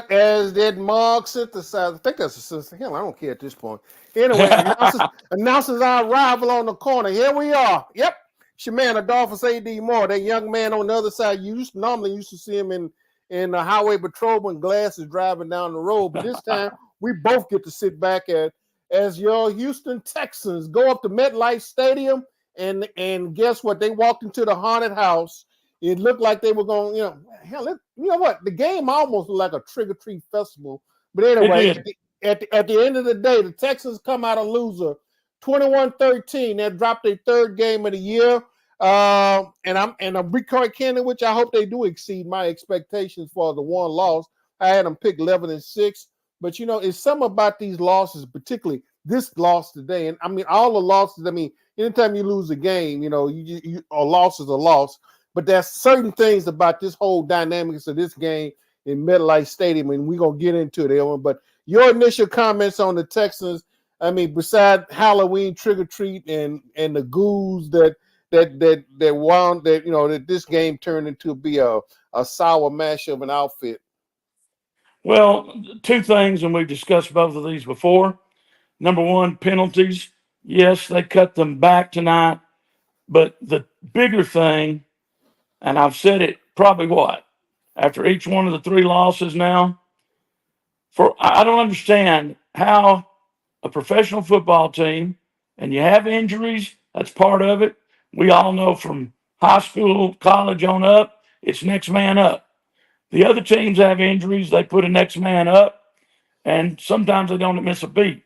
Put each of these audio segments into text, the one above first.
As did Mark synthesizer. I think that's a synthesizer. Hell, I don't care at this point. Anyway, announces our arrival on the corner. Here we are. Yep. It's your man, Adolphus A.D. Moore. That young man on the other side. You normally used to see him in the highway patrolman glasses driving down the road. But this time, we both get to sit back as your Houston Texans go up to MetLife Stadium. And guess what? They walked into the haunted house. It looked like they were going, hell, you know what? The game almost looked like a trick-or-treat festival. But anyway, at the end of the day, the Texans come out a loser, 21-13. They dropped their third game of the year. And I'm recording candid, which I hope they do exceed my expectations for the one loss. I had them pick 11-6. But, it's something about these losses, particularly this loss today. And, I mean, all the losses, anytime you lose a game, a loss is a loss. But there's certain things about this whole dynamics of this game in MetLife Stadium, and we're going to get into it. But your initial comments on the Texans, beside Halloween trick-or-treat and the ghouls that this game turned into be a sour mash of an outfit. Well, two things, and we've discussed both of these before. Number one, penalties. Yes, they cut them back tonight. But the bigger thing, and I've said it probably after each one of the three losses now, I don't understand how a professional football team, and you have injuries, that's part of it. We all know from high school, college on up, it's next man up. The other teams have injuries, they put a next man up, and sometimes they don't miss a beat.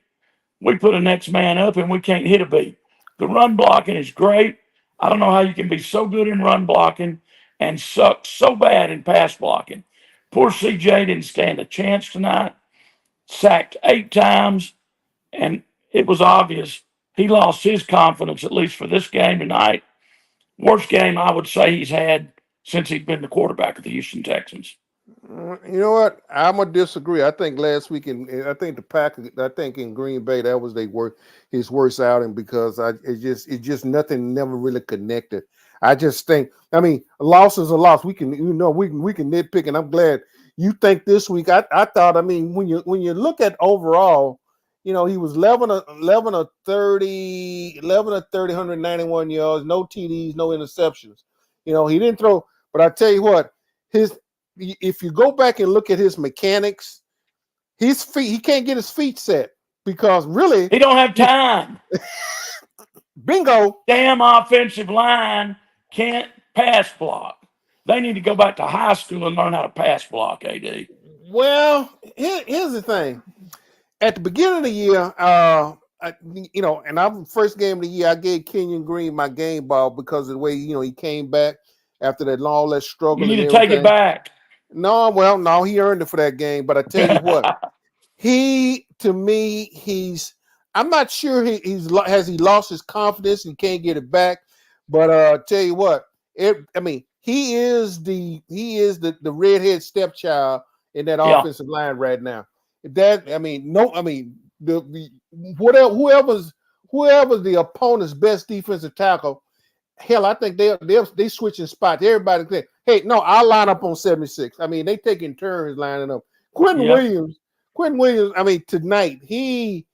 We put a next man up and we can't hit a beat. The run blocking is great. I don't know how you can be so good in run blocking and suck so bad in pass blocking. Poor CJ didn't stand a chance tonight. Sacked 8 times, and it was obvious he lost his confidence, at least for this game tonight. Worst game I would say he's had since he's been the quarterback of the Houston Texans. You know what? I'm gonna disagree. I think last week I think the Packers, I think in Green Bay, that was his worst outing because it just nothing never really connected. I just think, a loss is a loss. We can nitpick, and I'm glad you think this week. I thought, when you look at overall, he was 11 of 30, 191 yards, no TDs, no interceptions. He didn't throw, but I tell you what, if you go back and look at his mechanics, his feet, he can't get his feet set because really he don't have time. Bingo. Damn offensive line can't pass block. They need to go back to high school and learn how to pass block, AD. Well, here's the thing. At the beginning of the year, and I'm first game of the year, I gave Kenyon Green my game ball because of the way, he came back after all that struggle. You need to take it back. No, he earned it for that game. But I tell you what, I'm not sure has he lost his confidence. He can't get it back. But I tell you what, he is the redhead stepchild in that offensive line right now. Whoever's the opponent's best defensive tackle, hell, I think they switching spots. Everybody say, hey, no, I'll line up on 76. They taking turns lining up. Quentin Williams, tonight, he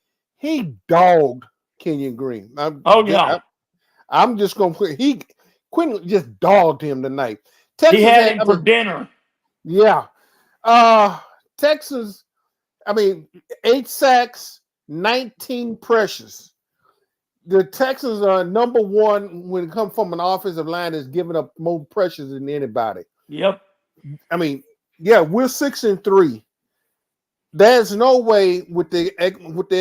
dogged Kenyon Green. I'm just going to put Quentin just dogged him tonight. Texas he had him for dinner. Yeah. Texas, 8 sacks, 19 pressures. The Texans are number one when it comes from an offensive line that's giving up more pressures than anybody. Yep. We're 6-3. there's no way with the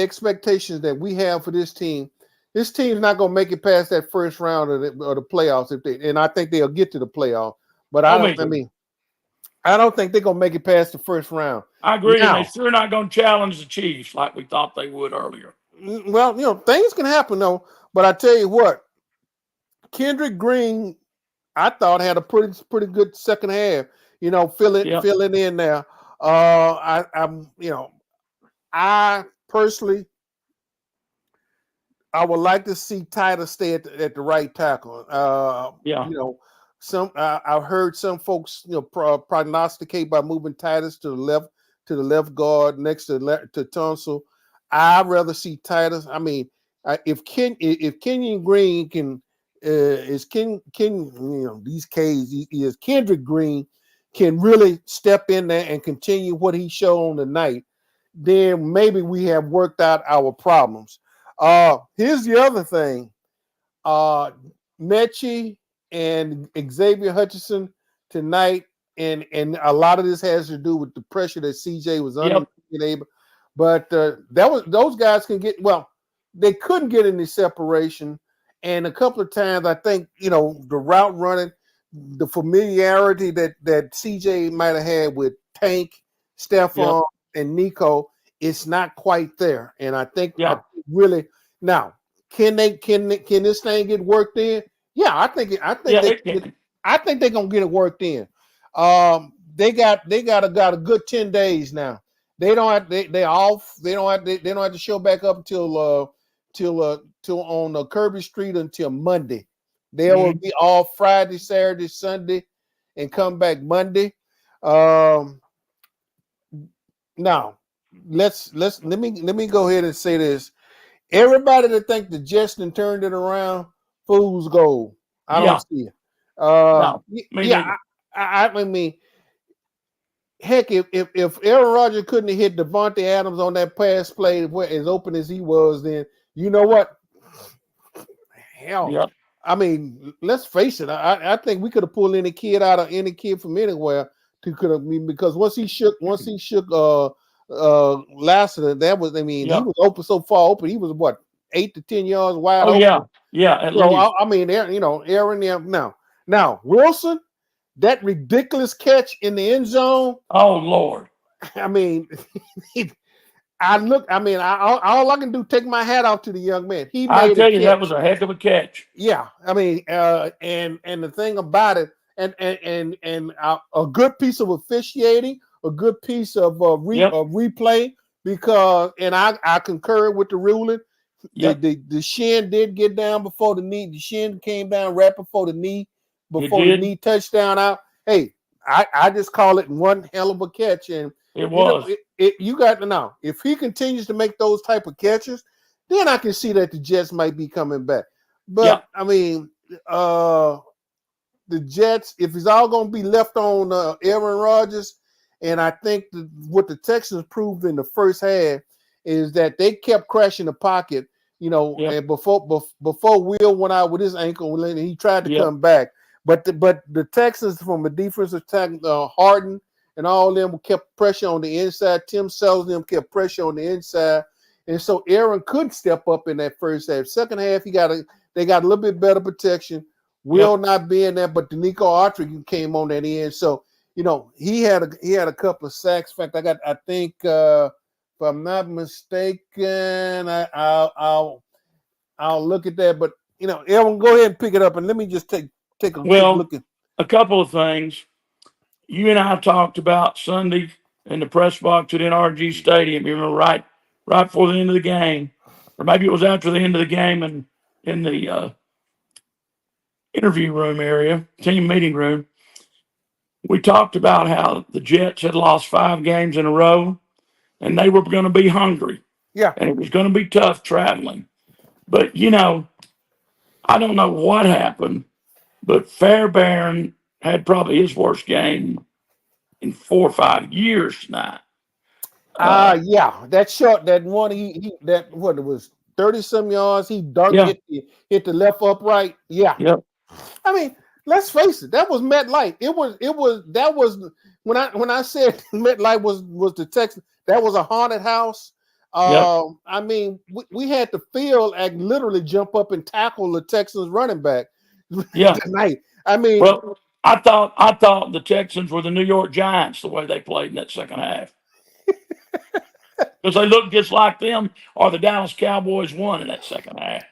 expectations that we have for this team. This team's not going to make it past that first round of the playoffs and I think they'll get to the playoff. But Oh, me too. I don't think they're going to make it past the first round. I agree, and they Now, sure not going to challenge the Chiefs like we thought they would earlier. well, things can happen though. But I tell you what, Kendrick Green, I thought had a pretty good second half. Yep. Filling in there. I personally, I would like to see Titus stay at the right tackle. Yeah. I've heard some folks prognosticate by moving Titus to the left guard next to Tunsil. I'd rather see Titus. I mean, if Kenyon Green can is Ken these K's is Kendrick Green can really step in there and continue what he showed on the night, then maybe we have worked out our problems. Here's the other thing. Mechie and Xavier Hutchinson tonight, and a lot of this has to do with the pressure that CJ was under. Yep. But those guys can get they couldn't get any separation, and a couple of times I think the route running, the familiarity that CJ might have had with Tank, Stephon, and Nico, it's not quite there. And I think really now can this thing get worked in? Yeah, I think they're gonna get it worked in. They got a good 10 days now. They don't have they off. They don't have to show back up till on Kirby Street until Monday. They will be off Friday, Saturday, Sunday, and come back Monday. Now let me go ahead and say this. Everybody that think the Jets turned it around, fool's gold. I don't see it. No, I mean, heck, if Aaron Rodgers couldn't have hit Devontae Adams on that pass play as open as he was, then you know what? Hell, I mean, let's face it. I think we could have pulled any kid from anywhere because once he shook Lassiter, that was he was open so far open. He was what 8 to 10 yards wide open. Yeah. I mean, Aaron. Now Wilson, that ridiculous catch in the end zone. Oh Lord! I mean, all I can do take my hat off to the young man. I tell you, that was a heck of a catch. Yeah, I mean, and the thing about it, and a good piece of officiating, a good piece of replay because, and I concur with the ruling. The shin did get down before the knee. The shin came down right before the knee, the knee touchdown out. Hey, I just call it one hell of a catch, and it was. You got to know if he continues to make those type of catches, then I can see that the Jets might be coming back. But I mean, the Jets, if it's all going to be left on Aaron Rodgers, and I think what the Texans proved in the first half is that they kept crashing the pocket, and before Will went out with his ankle, and he tried to come back. But the Texans from a defensive attack, Harden and all of them kept pressure on the inside. Tim Sells them kept pressure on the inside, and so Aaron could step up in that first half. Second half, they got a little bit better protection. Will not being there, but Danico Autry came on that end. So he had a couple of sacks. In fact, I think if I'm not mistaken, I'll look at that. But Aaron, go ahead and pick it up, and let me just take a look at a couple of things. You and I talked about Sunday in the press box at NRG Stadium. You remember right before the end of the game, or maybe it was after the end of the game, and in the interview room area, team meeting room, we talked about how the Jets had lost 5 games in a row, and they were going to be hungry. Yeah, and it was going to be tough traveling. But I don't know what happened, but Fairbairn had probably his worst game in 4 or 5 years tonight. That one it was 30-some yards. He dunked hit the left upright. Yeah. Yep. I mean, let's face it. That was MetLife. That was when I said MetLife was the Texans. That was a haunted house. Yep. I mean, we had the field and literally jump up and tackle the Texans running back Yeah. tonight. I mean, Well, I thought the Texans were the New York Giants the way they played in that second half because they looked just like them, or the Dallas Cowboys won in that second half.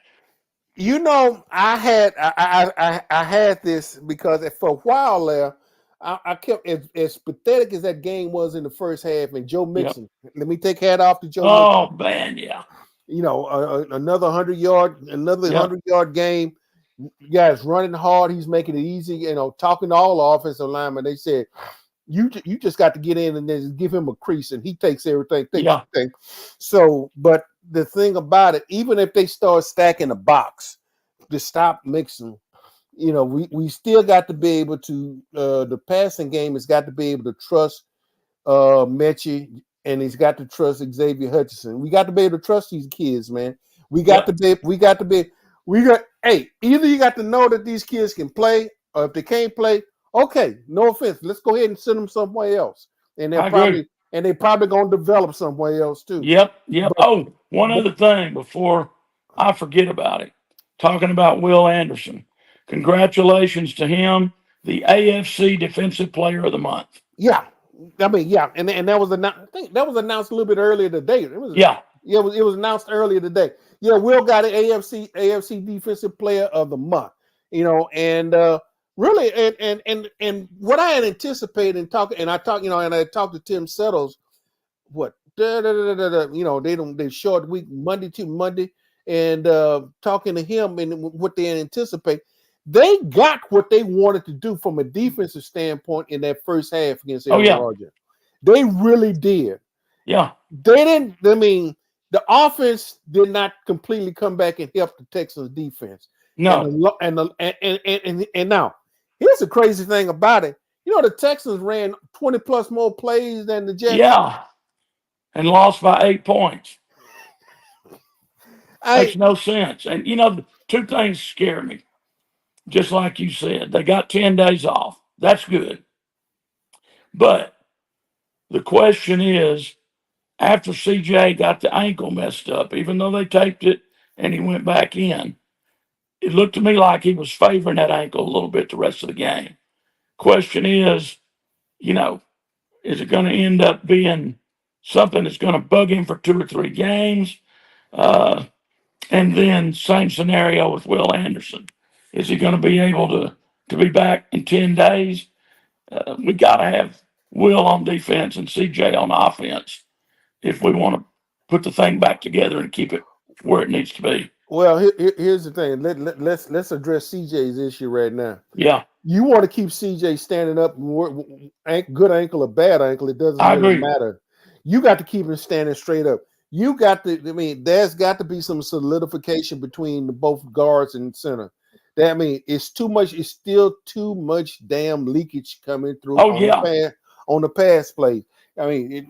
I had this because for a while there, I kept as pathetic as that game was in the first half, and Joe Yep. Mixon. Let me take hat off to Joe Mixon. Oh man, yeah. Another 100 yard game. Guys running hard. He's making it easy. Talking to all the offensive linemen, they said you just got to get in and then give him a crease, and he takes everything. Yeah. So, but the thing about it, even if they start stacking the box to stop Mixon, we still got to be able to. The passing game has got to be able to trust Mechie, and he's got to trust Xavier Hutchinson. We got to be able to trust these kids, man. We got Yep. to be. Hey, either you got to know that these kids can play, or if they can't play, okay, no offense. Let's go ahead and send them somewhere else. And I agree. they're probably going to develop somewhere else too. Yep. Yep. But, Oh, one other thing before I forget about it. Talking about Will Anderson. Congratulations to him, the AFC Defensive Player of the Month. yeah, I mean, yeah, and that was announced. I think that was announced a little bit earlier today. It was announced earlier today. Yeah, Will got an AFC Defensive Player of the Month. And really, and what I had anticipated and I talked to Tim Settles. What they short week Monday to Monday, and talking to him and what they anticipate. They got what they wanted to do from a defensive standpoint in that first half against Aaron Rodgers. They really did. Yeah. They didn't. I mean, the offense did not completely come back and help the Texans defense. No. And now here's the crazy thing about it. The Texans ran 20 plus more plays than the Jets. Yeah. And lost by 8 points. Makes no sense. And two things scare me. Just like you said, they got 10 days off. That's good. But the question is, after CJ got the ankle messed up, even though they taped it and he went back in, it looked to me like he was favoring that ankle a little bit the rest of the game. Question is, is it going to end up being something that's going to bug him for 2 or 3 games? And then same scenario with Will Anderson. Is he going to be able to be back in 10 days? We got to have Will on defense and CJ on offense if we want to put the thing back together and keep it where it needs to be. Well, here's the thing. Let's address CJ's issue right now. Yeah. You want to keep CJ standing up, good ankle or bad ankle, it doesn't really matter. You got to keep him standing straight up. You got to, there's got to be some solidification between both guards and center. It's too much. It's still too much damn leakage coming through on the pass play. You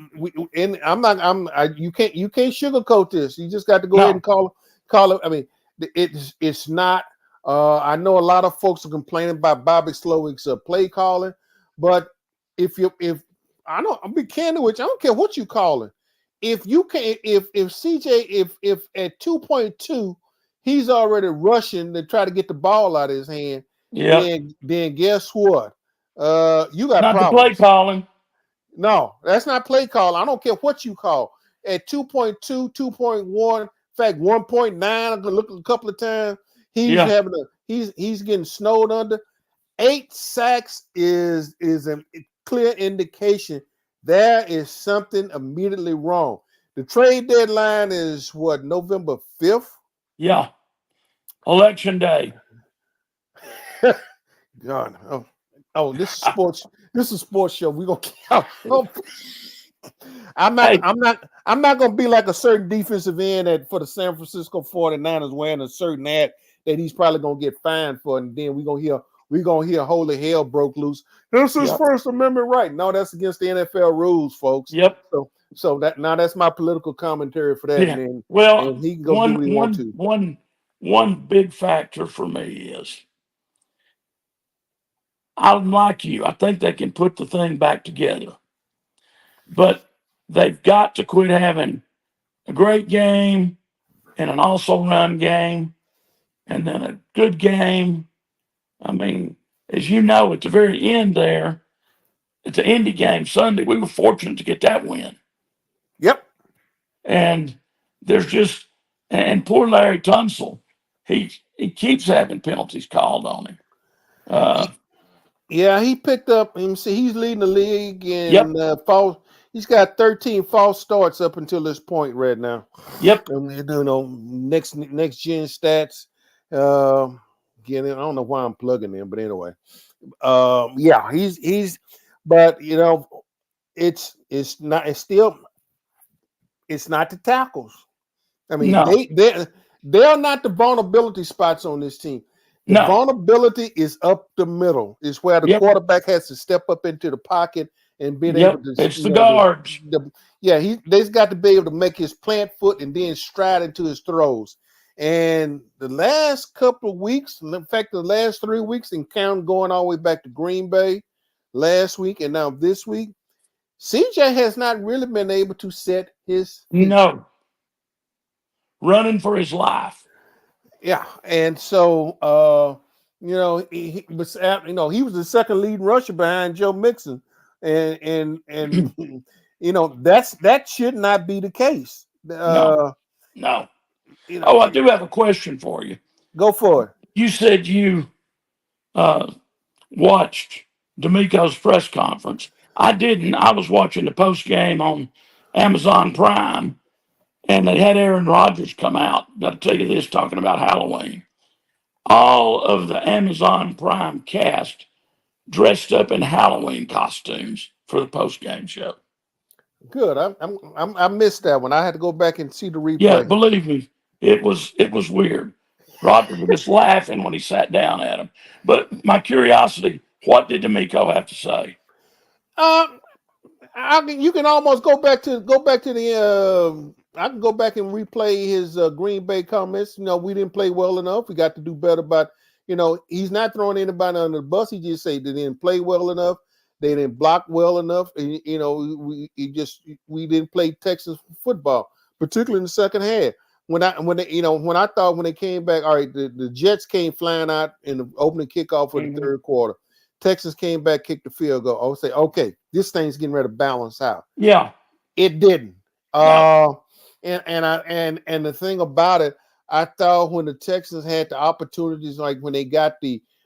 can't sugarcoat this. You just got to go ahead and call it. It's not. I know a lot of folks are complaining about Bobby Slowick's play calling, but if I'll be candid with you, I don't care what you call it. If you can, if CJ, if at 2.2, he's already rushing to try to get the ball out of his hand, then guess what? You got not problems. The play calling. No, that's not play calling. I don't care what you call. At 2.2, 2.1, in fact, 1.9, I'm gonna look a couple of times. He's getting snowed under. 8 sacks is a clear indication there is something immediately wrong. The trade deadline is what, November 5th? Yeah. Election day. God. Oh, this is sports. This is a sports show. We're gonna I'm not gonna be like a certain defensive end for the San Francisco 49ers wearing a certain hat that he's probably gonna get fined for, and then we're gonna hear holy hell broke loose. This is First Amendment right. No, that's against the NFL rules, folks. Yep. So that's my political commentary for that. Yeah. And well, and he can go do what he wants to. One big factor for me is I'm like you. I think they can put the thing back together. But they've got to quit having a great game and an also run game and then a good game. I mean, as you know, at the very end there, at the Indy game Sunday, we were fortunate to get that win. Yep. And there's just, and poor Larry Tunsil, he keeps having penalties called on him. Yeah, he picked up. Let me see, he's leading the league Yep, in false. He's got 13 false starts up until this point right now. yep, Next gen stats. Uh, Again, I don't know why I'm plugging in, but anyway, yeah, he's. But it's not the tackles. I mean, no, they're not the vulnerability spots on this team. The no, vulnerability is up the middle. Is where the yep, quarterback has to step up into the pocket and be able yep. to, It's the guards. yeah, they's got to be able to make his plant foot and then stride into his throws. And the last couple of weeks, in fact, the last 3 weeks, and count going all the way back to Green Bay last week and now this week, CJ has not really been able to set his feet. No, running for his life. Yeah, and so he was he was the second leading rusher behind Joe Mixon, and that should not be the case. No, no. You know, Oh, I do have a question for you. Go for it. You said you watched D'Amico's press conference. I didn't. I was watching the post game on Amazon Prime, and they had Aaron Rodgers come out. Got to tell you this, talking about Halloween. All of the Amazon Prime cast dressed up in Halloween costumes for the post game show. Good. I missed that one. I had to go back and see the Yeah, replay. believe me, it was weird. Rodgers was just laughing when he sat down at him. But my curiosity, what did D'Amico have to say? Uh, you can almost go back to the. I can go back and replay his Green Bay comments. We didn't play well enough. We got to do better. But he's not throwing anybody under the bus. He just say they didn't play well enough. They didn't block well enough. And, we didn't play Texas football, particularly in the second half. When I thought when they came back, all right, the Jets came flying out in the opening kickoff for the third quarter. Texas came back, kicked the field goal. I would say, okay, this thing's getting ready to balance out. Yeah, it didn't. no. And the thing about it, I thought when the Texans had the opportunities, like when they got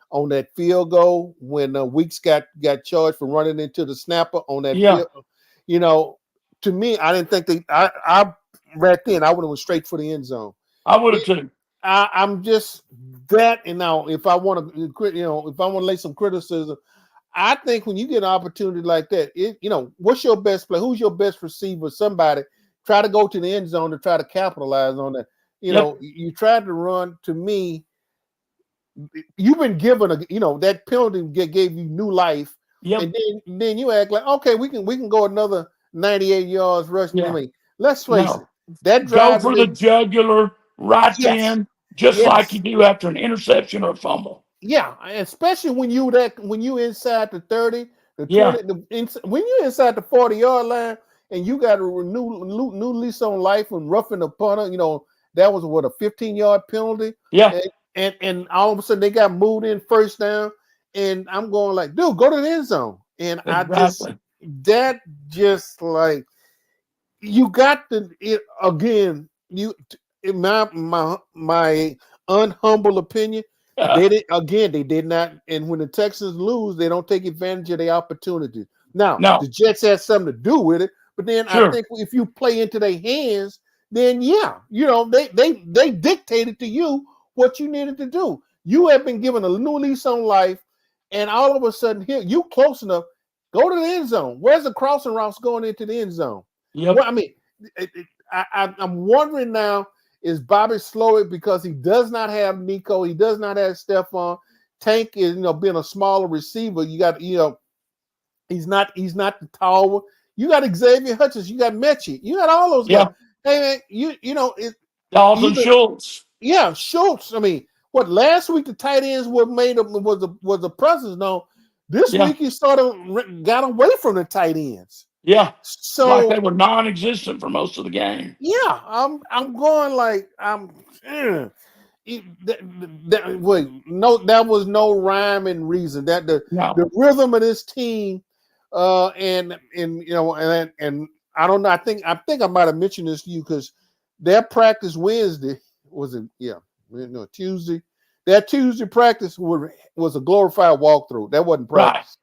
on that field goal, when Weeks got charged for running into the snapper on that Yeah, field, to me, I didn't think I right then I would have went straight for the end zone. I would have too. I'm just that, and now if I want to lay some criticism, I think when you get an opportunity like that, what's your best play? Who's your best receiver? Somebody try to go to the end zone to try to capitalize on that. Yep. You tried to run. To me, you've been given that penalty gave you new life, Yep. and then you act like, okay, we can go another 98 yards rushing. Yeah. I mean, let's face No. it, that Go drive for the jugular right yes, then, just yes. like you do after an interception or a fumble. Yeah, especially when you inside the 30, the 20, Yeah. When you're inside the 40-yard line and you got a new lease on life and roughing the punter, that was a 15-yard penalty. Yeah. And all of a sudden they got moved in first down, and I'm going like, dude, go to the end zone. And Exactly. that just like you got again, in my unhumble opinion. They did not. And when the Texans lose, they don't take advantage of the opportunity. Now, No. the Jets had something to do with it, but then Sure. I think if you play into their hands, then they dictated to you what you needed to do. You have been given a new lease on life, and all of a sudden, here you close enough, go to the end zone. Where's the crossing routes going into the end zone? Yep. Well, I mean, I'm wondering now. Is Bobby slower because he does not have Nico? He does not have Stephon. Tank is being a smaller receiver. You got he's not the taller. You got Xavier Hutchins. You got Mechie. You got all those guys. Hey man, Dalton Schultz. Yeah, Schultz. I mean, what last week the tight ends were made up was the presence. No, this week he sort of got away from the tight ends. Yeah. Like they So were non-existent for most of the game. yeah, I'm going like eh. Wait, no, that was no rhyme and reason. That the No. rhythm of this team, and and I don't know. I think I might have mentioned this to you because their practice Wednesday was it? Yeah, no Tuesday. That Tuesday practice was a glorified walkthrough. That wasn't Right. practice.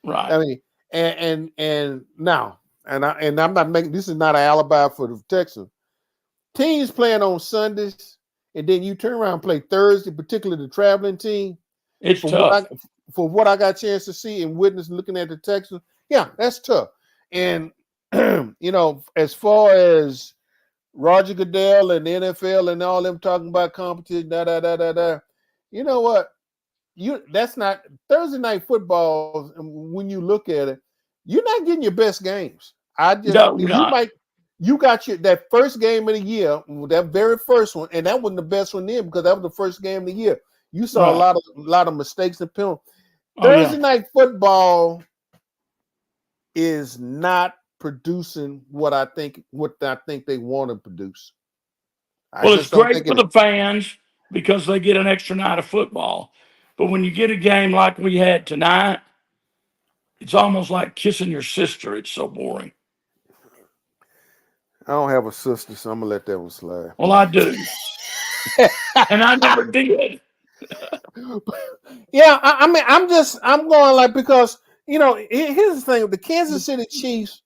Right. I mean, and now, and I'm not making this is not an alibi for the Texans. Teams playing on Sundays, and then you turn around and play Thursday, particularly the traveling team. It's From what I tough. for what I got a chance to see and witness looking at the Texans, yeah, that's tough. And as far as Roger Goodell and the NFL and all them talking about competition, da da da da da. You know what? That's not Thursday night football. When you look at it, you're not getting your best games. No, we're You not. might you got that first game of the year, that very first one, and that wasn't the best one then because that was the first game of the year. You saw a Right. lot of mistakes and penalties. Oh Thursday yeah. night football is not producing what I think they want to produce. I Well, it's just don't great think for it. the fans because they get an extra night of football. But when you get a game like we had tonight, it's almost like kissing your sister. It's so boring. I don't have a sister, so I'm gonna let that one slide. Well, I do. And I never did. Yeah, I mean, I'm going like because here's the thing: the Kansas City Chiefs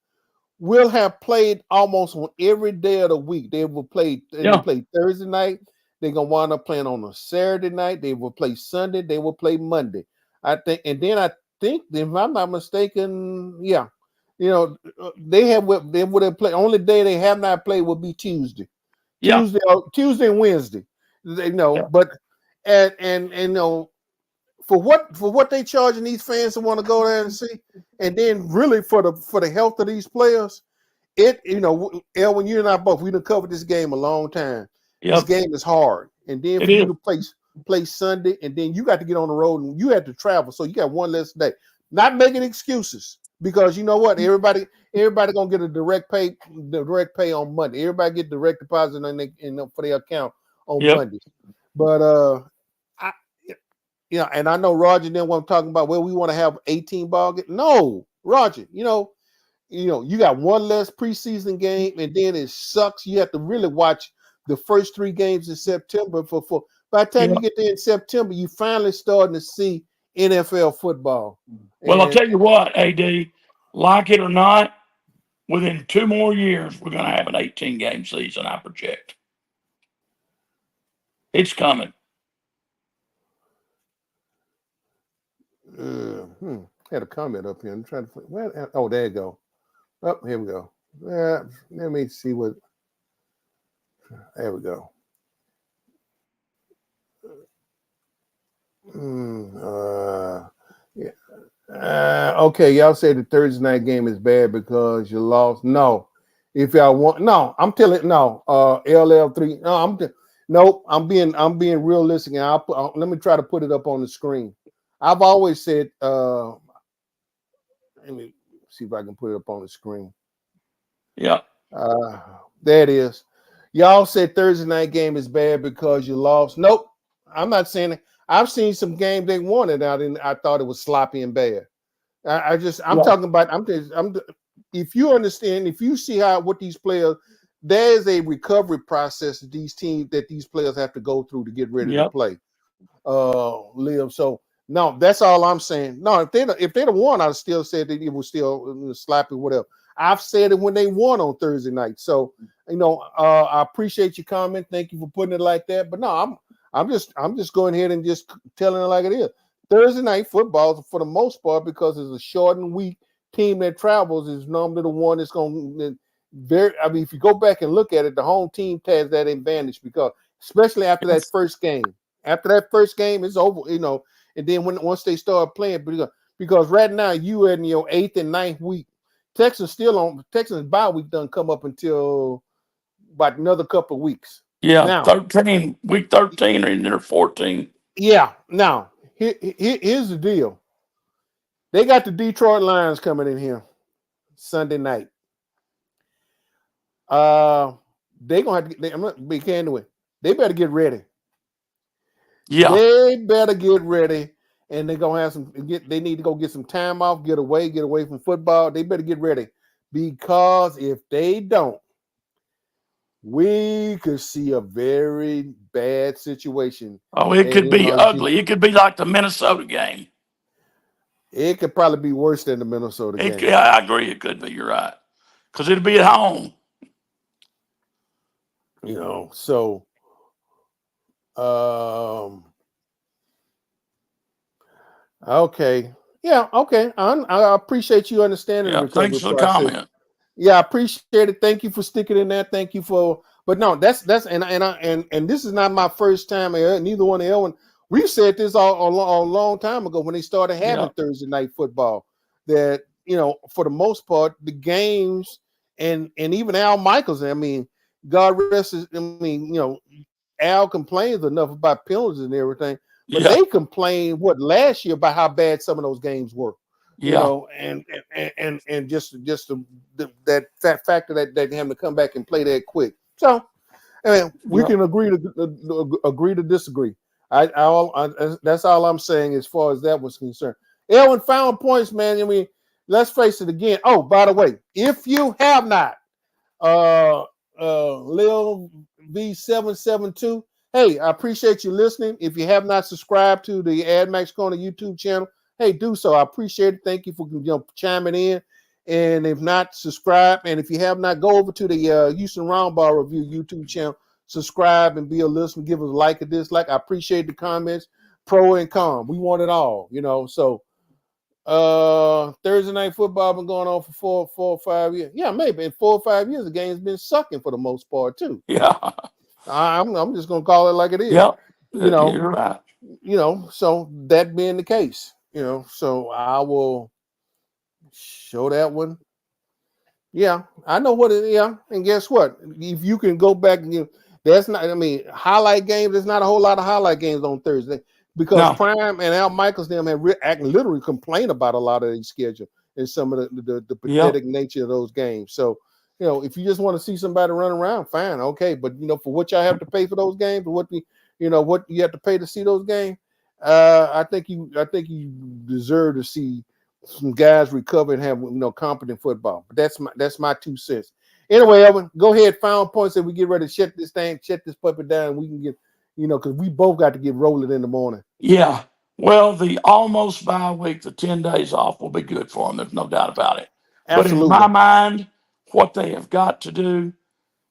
will have played almost on every day of the week. They will play. They will Yeah. play Thursday night. They're gonna wind up playing on a Saturday night. They will play Sunday. They will play Monday. I think, and then I think, if I'm not mistaken, yeah, they would have played. Only day they have not played would be Tuesday, Yeah. Tuesday and Wednesday. They know, Yeah. but and for what they charging these fans to want to go there and see, and then really for the health of these players, Elwin, you and I both we done covered this game a long time. This Yep. game is hard, and then It for you is. to play Sunday, and then you got to get on the road and you had to travel, so you got one less day. Not making excuses because you know what, everybody gonna get a direct pay on Monday. Everybody get direct deposit for their account on Yep. Monday, but I and I know Roger then what I'm talking about. Well, we want to have 18 ball game. No, Roger, you got one less preseason game, and then it sucks. You have to really watch the first 3 games in September. For by the time you Yep. get there in September, you finally starting to see NFL football. Well, I'll And tell you what, AD, like it or not, within 2 more years, we're going to have an 18 game season, I project. It's coming. had a comment up here. I'm trying to. Oh, there you go. Oh, here we go. Let me see what. There we go. Yeah. Okay, y'all say the Thursday night game is bad because you lost. No, if y'all want, no, I'm telling no. LL3. No, nope. I'm being realistic, and let me try to put it up on the screen. I've always said. Let me see if I can put it up on the screen. Yeah. Uh, there it is. Y'all said Thursday night game is bad because you lost. Nope, I'm not saying it. I've seen some games they won it out, and I thought it was sloppy and bad. I'm Yeah. talking about. If you understand, if you see what these players, there is a recovery process that these players have to go through to get ready to Yep. play. Live. So no, that's all I'm saying. No, if they'd have won, I'd still said that it was sloppy, whatever. I've said it when they won on Thursday night. So I appreciate your comment. Thank you for putting it like that. But no, I'm just going ahead and just telling it like it is. Thursday night football, for the most part, because it's a shortened week, team that travels is normally the one that's going to very. I mean, if you go back and look at it, the home team has that advantage because, especially after that first game. After that first game, it's over. And then once they start playing, because right now you in your 8th and 9th week, Texans bye week done come up until about another couple of weeks. Yeah. Now, 13, week 13 and they're 14. yeah. Now, here's the deal. They got the Detroit Lions coming in here. Sunday night. They gonna have to. I'm gonna be candid with. They better get ready. Yeah. They better get ready, and they're gonna have some. They need to go get some time off, get away from football. They better get ready because if they don't, we could see a very bad situation. Oh, it And could be ugly. It could be like the Minnesota game. it could probably be worse than the Minnesota game. I agree. It could be. You're right. Because it'll be at home. So okay. Yeah, okay. I appreciate you understanding the Yeah. Thanks recovery for the process. comment. Yeah, I appreciate it. Thank you for sticking in there. Thank you for, but no, that's and this is not my first time. Neither one of Ellen. We said this a long time ago when they started having Thursday night football. That for the most part, the games and even Al Michaels. I mean, God rest his. I mean, Al complains enough about penalties and everything, but they complained last year about how bad some of those games were. And just that factor that they have to come back and play that quick. So, I mean, we can agree to disagree. That's all I'm saying as far as that was concerned. Elwin, final points, man. I mean, let's face it again. Oh, by the way, if you have not, Lil V772, hey, I appreciate you listening. If you have not subscribed to the AdMax Corner YouTube channel, hey, do so. I appreciate it. Thank you for chiming in. And if not, subscribe. And if you have not, go over to the Houston Roundball Review YouTube channel. Subscribe and be a listener. Give us a like or dislike. I appreciate the comments, pro and con. We want it all, So Thursday night football been going on for four or 5 years. Yeah, maybe in 4 or 5 years, the game's been sucking for the most part too. Yeah. I'm just gonna call it like it is. Yep. You're right. So that being the case, so I will show that one. Yeah, I know what it is. Yeah, and guess what? If you can go back and that's not. I mean, highlight games. There's not a whole lot of highlight games on Thursday because Prime and Al Michaels them have literally complained about a lot of these schedule and some of the pathetic nature of those games. So if you just want to see somebody run around, fine, okay. But for what y'all have to pay for those games, or what what you have to pay to see those games, I think you deserve to see some guys recover and have competent football. But that's my 2 cents. Anyway, Evan, go ahead, final points, and we get ready to shut this puppy down. And we can get, because we both got to get rolling in the morning. Yeah. Well, the almost bye week, the 10 days off will be good for them. There's no doubt about it. Absolutely. But in my mind, what they have got to do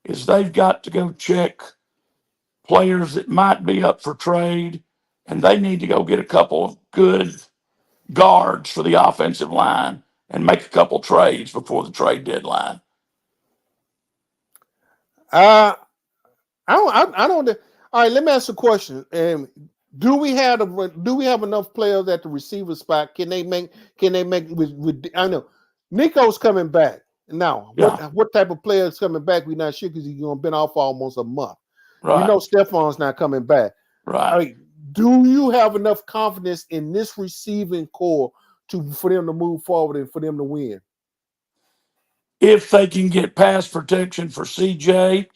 is they've got to go check players that might be up for trade, and they need to go get a couple of good guards for the offensive line and make a couple trades before the trade deadline. I don't. All right, let me ask a question. Do we have enough players at the receiver spot? Can they make with I know Nico's coming back now. What type of player is coming back? We're not sure because he's gonna been off for almost a month. Right. We know Stefan's not coming back. Right. All right. Do you have enough confidence in this receiving core for them to move forward and for them to win? If they can get pass protection for CJ,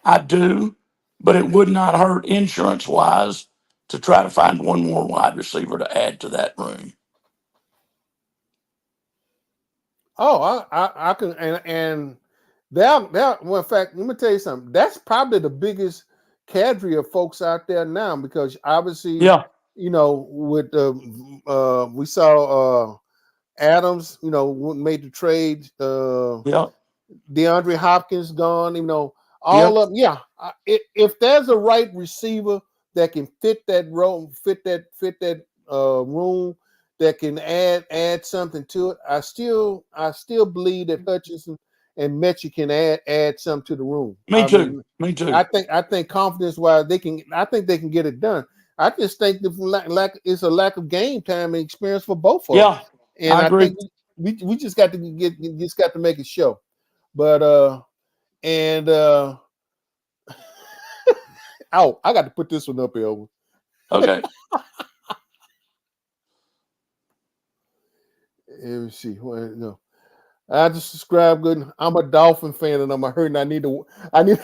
I do, but it would not hurt insurance-wise to try to find one more wide receiver to add to that room. Oh, I can, and well, in fact, let me tell you something. That's probably the biggest cadre of folks out there now because obviously, with we saw Adams, made the trade. DeAndre Hopkins gone. All of them. Yeah, if there's a right receiver that can fit that role, fit that room, that can add something to it, I still believe that Hutchinson and Metchie can add something to the room. Me too. I think confidence wise I think they can get it done. I just think it's a lack of game time and experience for both of them. And I think we just got to make it show. But oh, I got to put this one up here. Okay. Let me see. No. I just described good. I'm a Dolphin fan and I'm a hurt and I need to I need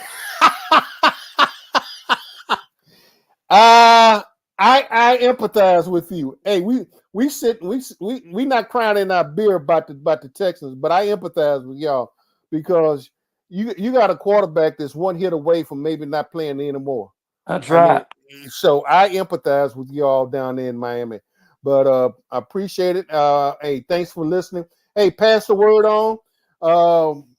uh I empathize with you. Hey, we sit we not crying in our beer about the Texans, but I empathize with y'all because you got a quarterback that's one hit away from maybe not playing anymore. That's I mean, right. so I empathize with y'all down there in Miami. But I appreciate it. Hey, thanks for listening. Hey, pass the word on.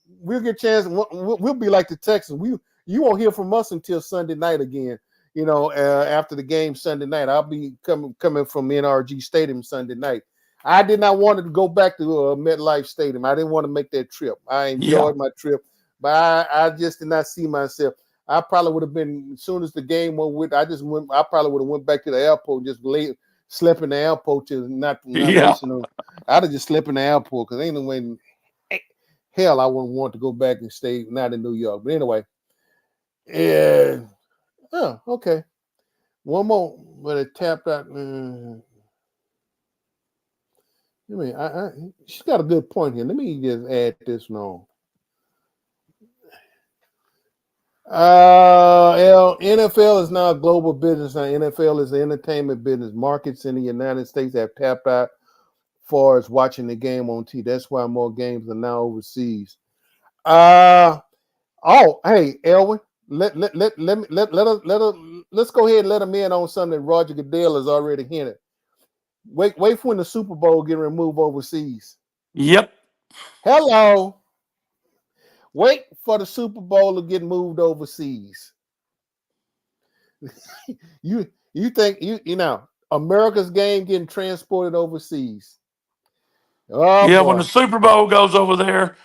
We'll get a chance. We'll be like the Texans. You won't hear from us until Sunday night again. After the game Sunday night, I'll be coming from NRG Stadium Sunday night. I did not want to go back to MetLife Stadium. I didn't want to make that trip. I Yeah. enjoyed my trip, but I just did not see myself. I probably would have been as soon as the game went with. I probably would have went back to the airport and just slept in the airport to not Yeah. wasting them. I'd have just slept in the airport because ain't no way. Hell, I wouldn't want to go back and stay not in New York. But anyway, yeah. Oh, okay. One more, but it tapped out. I mean, she's got a good point here. Let me just add this on. NFL is now a global business. Now, NFL is the entertainment business. Markets in the United States have tapped out far as watching the game on TV. That's why more games are now overseas. Uh hey, Elwin, let's go ahead and let him in on something that Roger Goodell has already hinted. Wait for when the Super Bowl get removed overseas. Yep. Hello. Wait for the Super Bowl to get moved overseas. You think you know America's game getting transported overseas? Oh Yeah. When the boy. Super Bowl goes over there,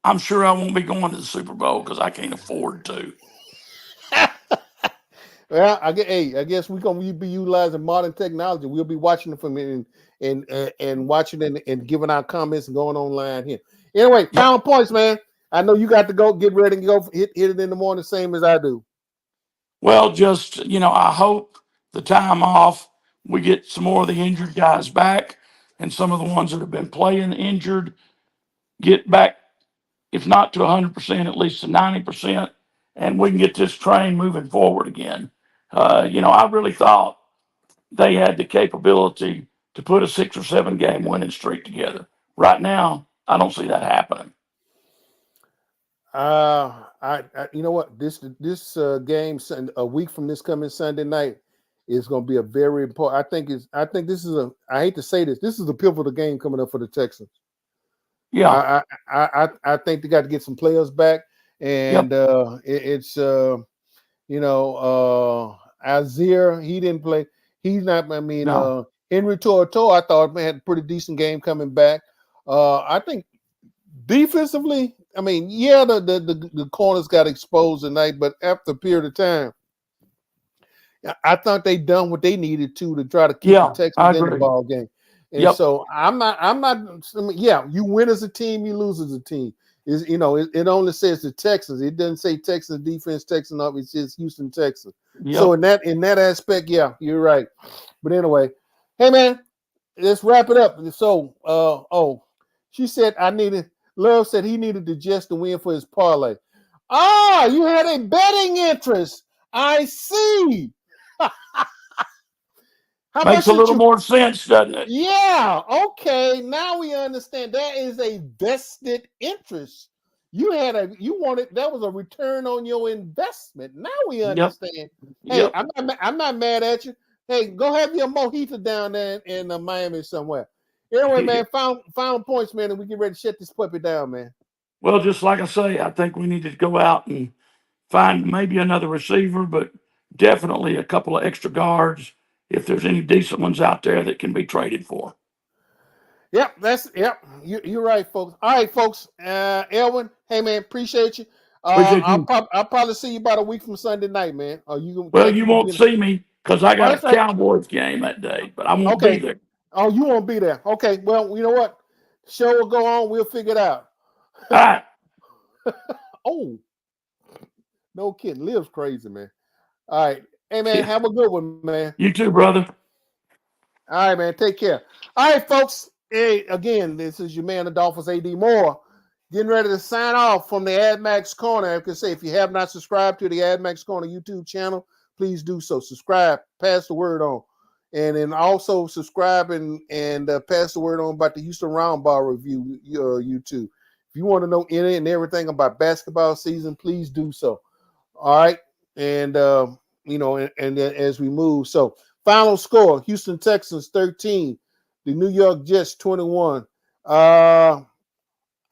I'm sure I won't be going to the Super Bowl because I can't afford to. Well, I guess we're gonna be utilizing modern technology. We'll be watching it from and watching it and giving our comments and going online here. Anyway, Yep. final points, man. I know you got to go get ready and go hit it in the morning, same as I do. Well, just, I hope the time off, we get some more of the injured guys back and some of the ones that have been playing injured get back, if not to 100%, at least to 90%, and we can get this train moving forward again. I really thought they had the capability to put a 6 or 7 game winning streak together. Right now, I don't see that happening. You know what? This game a week from this coming Sunday night is going to be a very important. I think this is a. I hate to say this. This is a pivotal game coming up for the Texans. Yeah. I think they got to get some players back, Yep. and it's Azir. He didn't play. He's not. I mean, No. Henry Torto. I thought man had a pretty decent game coming back. I think defensively, I mean, yeah, the corners got exposed tonight, but after a period of time, I thought they done what they needed to try to keep the Yeah, I Texans in the agree. ball game. And Yep. so I'm not. I mean, yeah, you win as a team, you lose as a team. Is it only says the Texans. It doesn't say Texans defense, Texans up. It says Houston Texans. So Yep. in that aspect, yeah, you're right. But anyway, hey man, let's wrap it up. So, she said I needed. Love said he needed to just to win for his parlay. Ah, you had a betting interest. I see. How Makes much a did little you? more sense, doesn't it? Yeah, okay. Now we understand that is a vested interest. You wanted that was a return on your investment. Now we Yep. understand. Hey, Yep. I'm not mad at you. Hey, go have your mojito down there in Miami somewhere. Anyway, man, found points, man, and we get ready to shut this puppy down, man. Well, just like I say, I think we need to go out and find maybe another receiver, but definitely a couple of extra guards if there's any decent ones out there that can be traded for. Yep. You're right, folks. All right, folks. Elwin, hey man, appreciate you. Appreciate you. I'll probably see you about a week from Sunday night, man. Or you gonna Well, think you you gonna be won't in? see me because I Oh, got a that's right. Cowboys game that day, but I won't be Okay. there. Oh, you won't be there. Okay. Well, you know what? The show will go on. We'll figure it out. All right. Oh, no kidding. Lives crazy, man. All right. Hey man, Yeah. have a good one, man. You too, brother. All right, man. Take care. All right, folks. Hey, again, this is your man, the Dolphins AD Moore. Getting ready to sign off from the AdMax Corner. I can say, if you have not subscribed to the AdMax Corner YouTube channel, please do so. Subscribe, pass the word on, and then also subscribe and pass the word on about the Houston Roundball review YouTube. If you want to know any and everything about basketball season, please do so. All right, and and then as we move, so final score: Houston Texans 13, the New York Jets 21.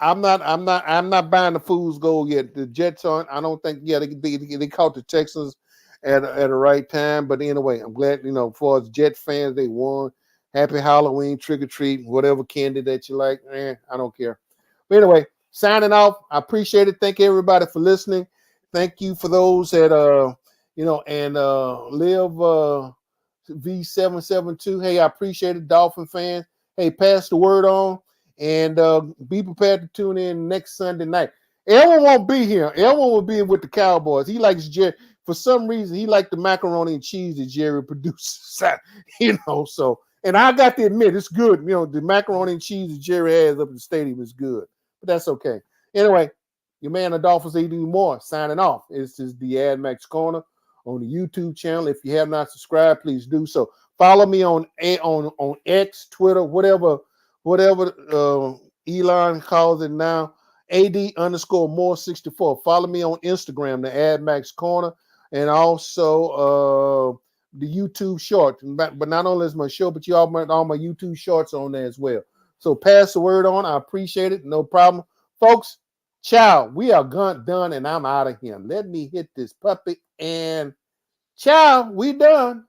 I'm not buying the fool's goal yet. The Jets aren't. I don't think. Yeah, they caught the Texans at the right time. But anyway, I'm glad for us Jet fans, they won. Happy Halloween, trick or treat, whatever candy that you like. I don't care. But anyway, signing off. I appreciate it. Thank everybody for listening. Thank you for those that and live V772. Hey, I appreciate it, Dolphin fans. Hey, pass the word on. And be prepared to tune in next Sunday night. Elwin won't be here. Elwin will be with the Cowboys. He likes Jerry. For some reason, he liked the macaroni and cheese that Jerry produces. So, and I got to admit, it's good. The macaroni and cheese that Jerry has up in the stadium is good. But that's okay. Anyway, your man, the Dolphins, AD Moore, signing off. This is the AdMax Corner on the YouTube channel. If you have not subscribed, please do so. Follow me on X, Twitter, whatever Elon calls it now, AD_more64. Follow me on Instagram, the AdMax Corner, and also the YouTube short. But not only is my show, but all my YouTube shorts on there as well. So pass the word on. I appreciate it. No problem. Folks, ciao. We are done, and I'm out of here. Let me hit this puppy, and ciao. We done.